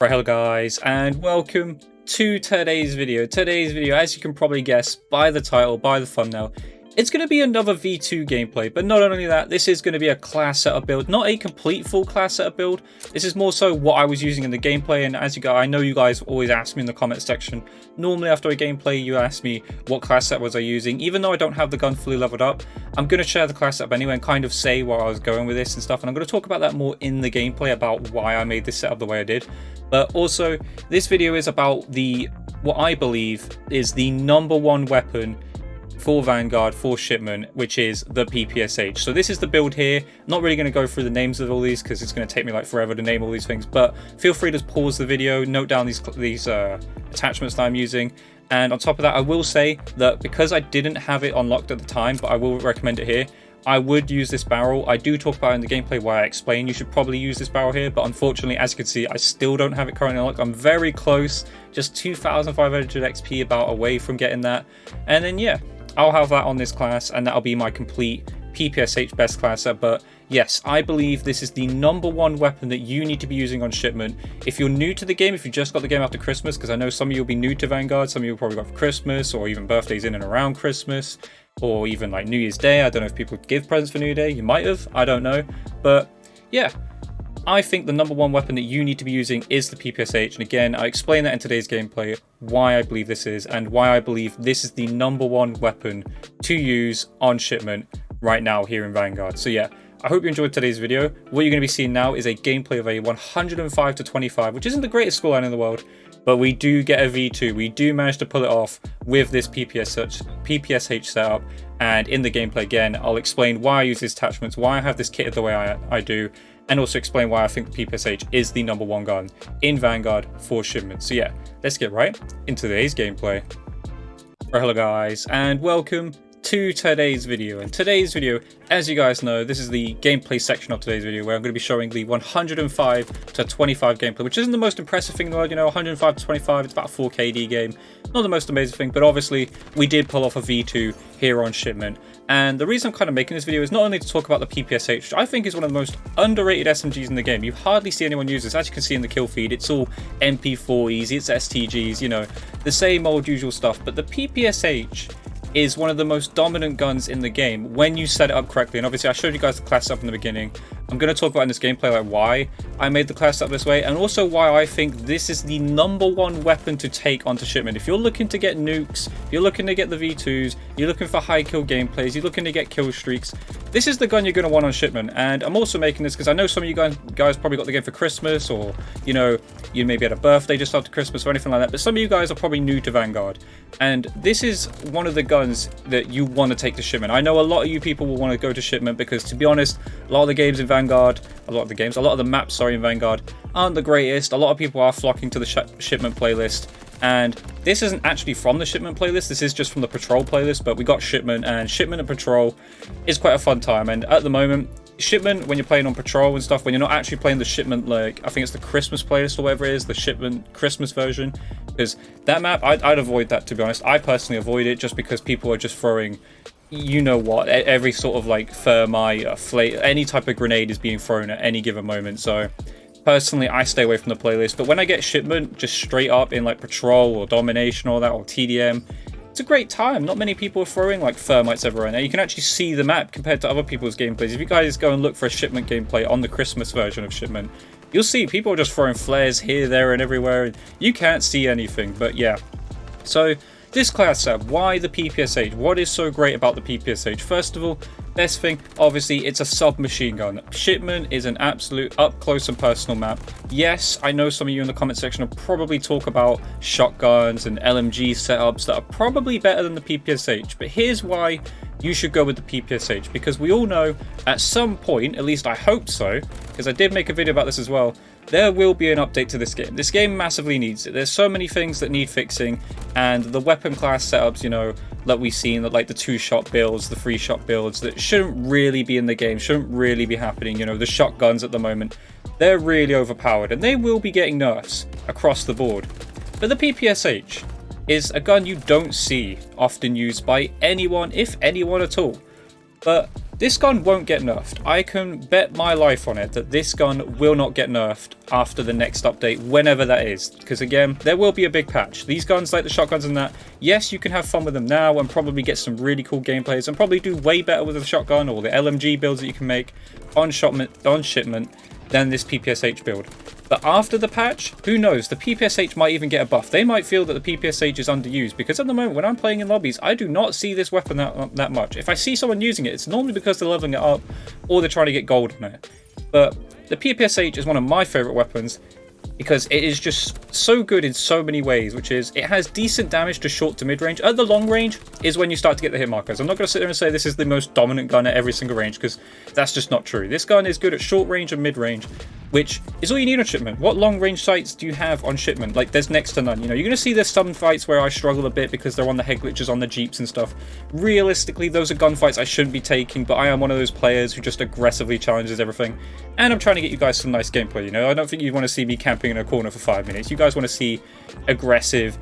Right, hello guys, and welcome to today's video. As you can probably guess by the title, by the thumbnail, it's going to be another V2 gameplay. But not only that, this is going to be a class setup build, not a complete full class setup build. This is more so what I was using in the gameplay. And as you guys, I know you guys always ask me in the comment section. Normally after a gameplay, you ask me what class setup was I using. Even though I don't have the gun fully leveled up, I'm going to share the class setup anyway and kind of say where I was going with this and stuff. And I'm going to talk about that more in the gameplay about why I made this setup the way I did. But also, this video is about what I believe is the #1 weapon for Vanguard, for Shipment, which is the PPSH. So this is the build here. Not really going to go through the names of all these because it's going to take me like forever to name all these things, but feel free to pause the video, note down these attachments that I'm using. And on top of that, I will say that because I didn't have it unlocked at the time, but I will recommend it here, I would use this barrel. I do talk about it in the gameplay where I explain you should probably use this barrel here, but unfortunately, as you can see, I still don't have it currently unlocked. I'm very close, just 2,500 XP about away from getting that. And then yeah, I'll have that on this class, and that'll be my complete PPSH best class set. But yes, I believe this is the #1 weapon that you need to be using on Shipment. If you're new to the game, if you just got the game after Christmas, because I know some of you will be new to Vanguard, some of you will probably got for Christmas, or even birthdays in and around Christmas, or even like New Year's Day. I don't know if people give presents for New Year Day. You might have, I don't know. But yeah, I think the #1 weapon that you need to be using is the PPSH. And again, I explain that in today's gameplay, why I believe this is, and why I believe this is the #1 weapon to use on Shipment right now here in Vanguard. So yeah, I hope you enjoyed today's video. What you're going to be seeing now is a gameplay of a 105 to 25, which isn't the greatest scoreline in the world, but we do get a V2. We do manage to pull it off with this PPSH setup. And in the gameplay again, I'll explain why I use these attachments, why I have this kitted the way I do, and also explain why I think the PPSH is the #1 gun in Vanguard for Shipment. So yeah, let's get right into today's gameplay. Right, hello guys, and welcome to today's video. And today's video, as you guys know, this is the gameplay section of today's video where I'm going to be showing the 105 to 25 gameplay, which isn't the most impressive thing in the world. You know, 105 to 25, it's about a 4 KD game. Not the most amazing thing, but obviously we did pull off a V2 here on Shipment. And the reason I'm kind of making this video is not only to talk about the PPSH, which I think is one of the most underrated SMGs in the game. You hardly see anyone use this. As you can see in the kill feed, it's all MP40s, it's STGs, you know, the same old usual stuff. But the PPSH is one of the most dominant guns in the game when you set it up correctly. And obviously I showed you guys the class up in the beginning. I'm going to talk about in this gameplay like why I made the class up this way, and also why I think this is the #1 weapon to take onto Shipment. If you're looking to get nukes, if you're looking to get the V2s, you're looking for high kill gameplays, you're looking to get kill streaks, this is the gun you're going to want on Shipment. And I'm also making this because I know some of you guys probably got the game for Christmas, or you know, you maybe had a birthday just after Christmas or anything like that, but some of you guys are probably new to Vanguard, and this is one of the guns that you want to take to Shipment. I know a lot of you people will want to go to Shipment because, to be honest, a lot of the games in Vanguard, a lot of the maps, sorry, in Vanguard aren't the greatest. A lot of people are flocking to the Shipment playlist, and this isn't actually from the Shipment playlist. This is just from the Patrol playlist, but we got Shipment, and Shipment and Patrol is quite a fun time. And at the moment, Shipment, when you're playing on Patrol and stuff, when you're not actually playing the Shipment, like I think it's the Christmas playlist or whatever it is, the Shipment Christmas version, because that map, I'd avoid that, to be honest. I personally avoid it just because people are just throwing, you know what, every sort of like thermite, any type of grenade is being thrown at any given moment. So personally, I stay away from the playlist. But when I get Shipment just straight up in like Patrol or Domination or that, or TDM, it's a great time. Not many people are throwing like thermites everywhere. Now you can actually see the map compared to other people's gameplays. If you guys go and look for a Shipment gameplay on the Christmas version of Shipment, you'll see people are just throwing flares here, there, and everywhere, and you can't see anything. But yeah, so this class setup, why the PPSH? What is so great about the PPSH? First of all, best thing, obviously, it's a submachine gun. Shipment is an absolute up close and personal map. Yes, I know some of you in the comment section will probably talk about shotguns and LMG setups that are probably better than the PPSH, but here's why you should go with the PPSH, because we all know at some point, at least I hope so, because I did make a video about this as well, there will be an update to this game. This game massively needs it. There's so many things that need fixing, and the weapon class setups, you know, that we've seen, that like the 2-shot builds, the 3-shot builds, that shouldn't really be in the game, shouldn't really be happening. You know, the shotguns at the moment, they're really overpowered, and they will be getting nerfs across the board. But the PPSH is a gun you don't see often used by anyone, if anyone at all. But This gun won't get nerfed. I can bet my life on it that this gun will not get nerfed after the next update, whenever that is. Because again, there will be a big patch. These guns, like the shotguns and that, yes, you can have fun with them now and probably get some really cool gameplays and probably do way better with the shotgun or the LMG builds that you can make on Shipment than this PPSH build. But after the patch, who knows, the PPSH might even get a buff. They might feel that the PPSH is underused, because at the moment when I'm playing in lobbies, I do not see this weapon that much. If I see someone using it, it's normally because they're leveling it up or they're trying to get gold on it. But the PPSH is one of my favourite weapons because it is just so good in so many ways, which is it has decent damage to short to mid range. At the long range is when you start to get the hit markers. I'm not going to sit there and say this is the most dominant gun at every single range, because that's just not true. This gun is good at short range and mid range, which is all you need on Shipment. What long range sights do you have on Shipment? Like, there's next to none. You know, you're going to see there's some fights where I struggle a bit because they're on the head glitches on the Jeeps and stuff. Realistically, those are gunfights I shouldn't be taking, but I am one of those players who just aggressively challenges everything. And I'm trying to get you guys some nice gameplay, you know? I don't think you want to see me camping in a corner for 5 minutes. You guys want to see aggressive,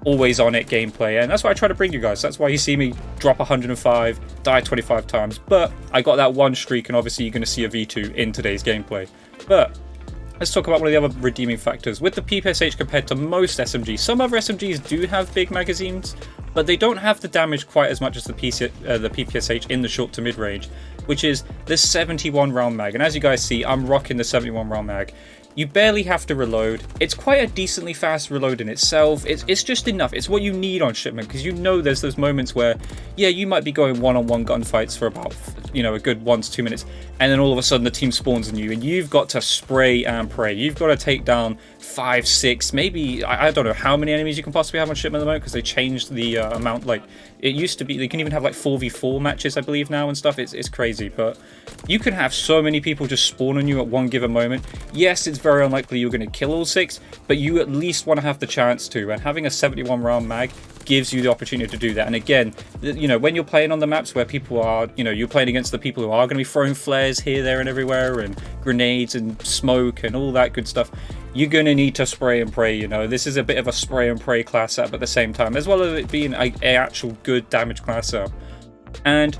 always on it gameplay, and that's what I try to bring you guys. That's why you see me drop 105, die 25 times, but I got that one streak, and obviously you're going to see a V2 in today's gameplay. But let's talk about one of the other redeeming factors. With the PPSH compared to most SMGs, some other SMGs do have big magazines, but they don't have the damage quite as much as the PPSH in the short to mid range, which is the 71 round mag. And as you guys see, I'm rocking the 71 round mag. You barely have to reload. It's quite a decently fast reload in itself. It's just enough. It's what you need on Shipment, because you know there's those moments where, yeah, you might be going one-on-one gunfights for about, you know, a good 1 to 2 minutes, and then all of a sudden the team spawns on you, and you've got to spray and pray. You've got to take down 5, 6, maybe, I don't know how many enemies you can possibly have on Shipment at the moment, because they changed the amount. Like, it used to be, they can even have like 4v4 matches, I believe, now and stuff. It's crazy, but you can have so many people just spawn on you at one given moment. Yes, it's very unlikely you're going to kill all 6, but you at least want to have the chance to, and having a 71 round mag gives you the opportunity to do that. And again, you know, when you're playing on the maps where people are, you know, you're playing against the people who are going to be throwing flares here, there and everywhere, and grenades and smoke and all that good stuff, you're going to need to spray and pray. You know, this is a bit of a spray and pray class setup at the same time, as well as it being an actual good damage class setup. And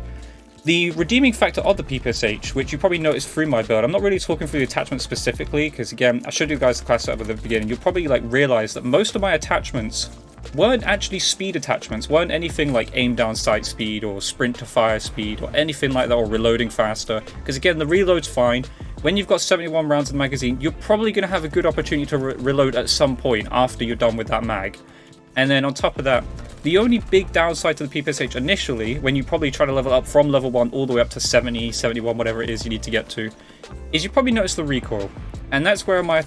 the redeeming factor of the PPSH, which you probably noticed through my build, I'm not really talking through the attachments specifically, because again, I showed you guys the class setup at the beginning. You'll probably like realize that most of my attachments weren't actually speed attachments, weren't anything like aim down sight speed or sprint to fire speed or anything like that, or reloading faster, because again, the reload's fine. When you've got 71 rounds in the magazine, you're probably going to have a good opportunity to reload at some point after you're done with that mag. And then on top of that, the only big downside to the PPSH initially, when you probably try to level up from level 1 all the way up to 70, 71, whatever it is you need to get to, is you probably notice the recoil. And that's where my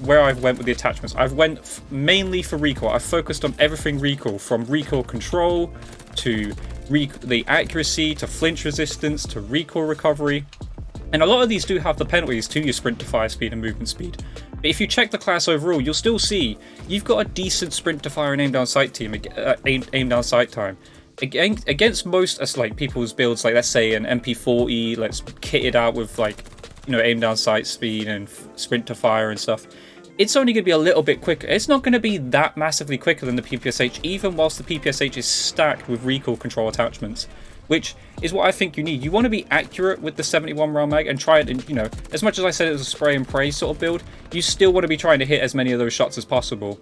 where I've went with the attachments. I've went mainly for recoil. I've focused on everything recoil, from recoil control to the accuracy to flinch resistance to recoil recovery. And a lot of these do have the penalties to your sprint to fire speed and movement speed. But if you check the class overall, you'll still see you've got a decent sprint to fire and aim down sight team, aim down sight time. Against most like people's builds, like let's say an MP40, let's kit it out with like, you know, aim down sight speed and sprint to fire and stuff. It's only going to be a little bit quicker. It's not going to be that massively quicker than the PPSH, even whilst the PPSH is stacked with recoil control attachments, which is what I think you need. You want to be accurate with the 71 round mag and try it, and you know, as much as I said it was a spray and pray sort of build, you still want to be trying to hit as many of those shots as possible.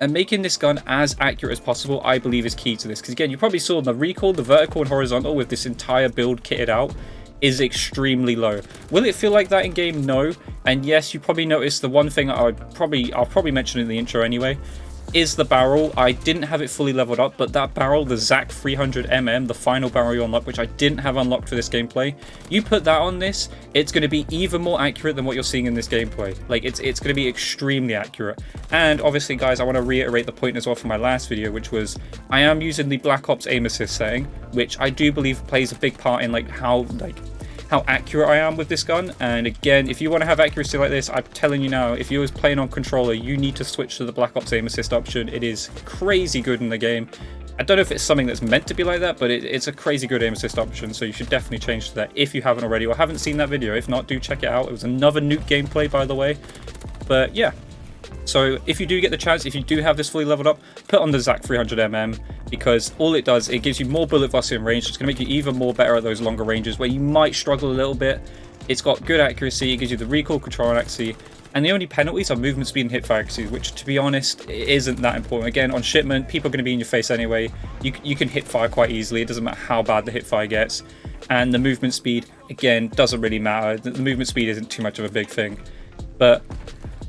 And making this gun as accurate as possible, I believe, is key to this. Because again, you probably saw the recoil, the vertical and horizontal with this entire build kitted out is extremely low. Will it feel like that in game? No. And yes, you probably noticed the one thing I'll probably mention in the intro anyway, is the barrel. I didn't have it fully leveled up, but that barrel, the ZAC 300mm, the final barrel you unlock, which I didn't have unlocked for this gameplay, you put that on this, it's going to be even more accurate than what you're seeing in this gameplay. Like, it's going to be extremely accurate. And obviously, guys, I want to reiterate the point as well from my last video, which was I am using the Black Ops aim assist setting, which I do believe plays a big part in how accurate I am with this gun. And again, if you want to have accuracy like this, I'm telling you now, if you was playing on controller, you need to switch to the Black Ops aim assist option. It is crazy good in the game. I don't know if it's something that's meant to be like that, but it's a crazy good aim assist option, so you should definitely change to that if you haven't already or haven't seen that video. If not, do check it out. It was another nuke gameplay, by the way. But yeah, So if you do get the chance, if you do have this fully leveled up, put on the ZAC 300mm, because all it does, it gives you more bullet velocity and range. So it's going to make you even more better at those longer ranges where you might struggle a little bit. It's got good accuracy, it gives you the recoil, control, and accuracy. And the only penalties are movement speed and hip fire accuracy, which, to be honest, isn't that important. Again, on Shipment, people are going to be in your face anyway. You can hip fire quite easily. It doesn't matter how bad the hip fire gets. And the movement speed, again, doesn't really matter. The movement speed isn't too much of a big thing. But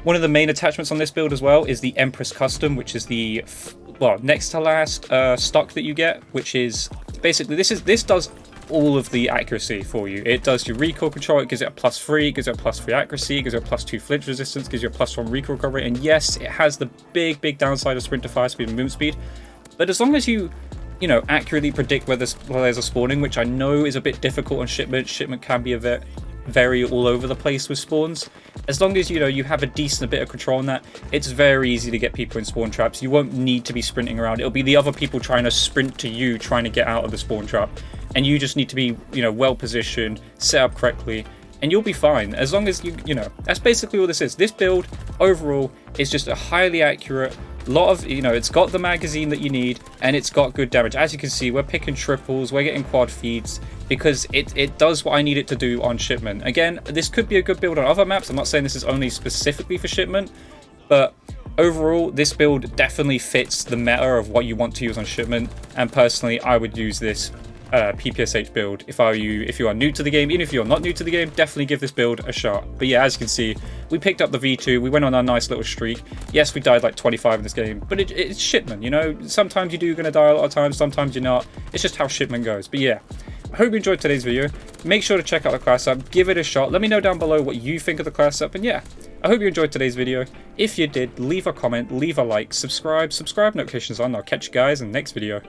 one of the main attachments on this build as well is the Empress Custom, which is the, well, next to last stock that you get, which is basically, this does all of the accuracy for you. It does your recoil control, it gives it a +3, it gives it a +3 accuracy, it gives it a +2 flinch resistance, gives you a +1 recoil recovery, and yes, it has the big downside of sprint to fire speed and movement speed. But as long as you know, accurately predict where there's a spawning, which I know is a bit difficult on Shipment. Shipment can be a bit very all over the place with spawns. As long as you have a decent bit of control on that, it's very easy to get people in spawn traps. You won't need to be sprinting around. It'll be the other people trying to sprint to you, trying to get out of the spawn trap. And you just need to be, well positioned, set up correctly, and you'll be fine. As long as that's basically all this is. This build overall is just a highly accurate lot of, it's got the magazine that you need, and it's got good damage. As you can see, we're picking triples, we're getting quad feeds, because it does what I need it to do on Shipment. Again, this could be a good build on other maps. I'm not saying this is only specifically for Shipment, but overall, this build definitely fits the meta of what you want to use on Shipment, and personally, I would use this PPSH build if you are new to the game. Even if you're not new to the game, definitely give this build a shot. But yeah, as you can see, we picked up the V2, we went on a nice little streak. Yes, we died like 25 in this game, but it's Shipment, sometimes you're going to die a lot of times, sometimes you're not. It's just how Shipment goes. But yeah, I hope you enjoyed today's video. Make sure to check out the class up, give it a shot, let me know down below what you think of the class up, and yeah, I hope you enjoyed today's video. If you did, leave a comment, leave a like, subscribe notifications on. I'll catch you guys in the next video.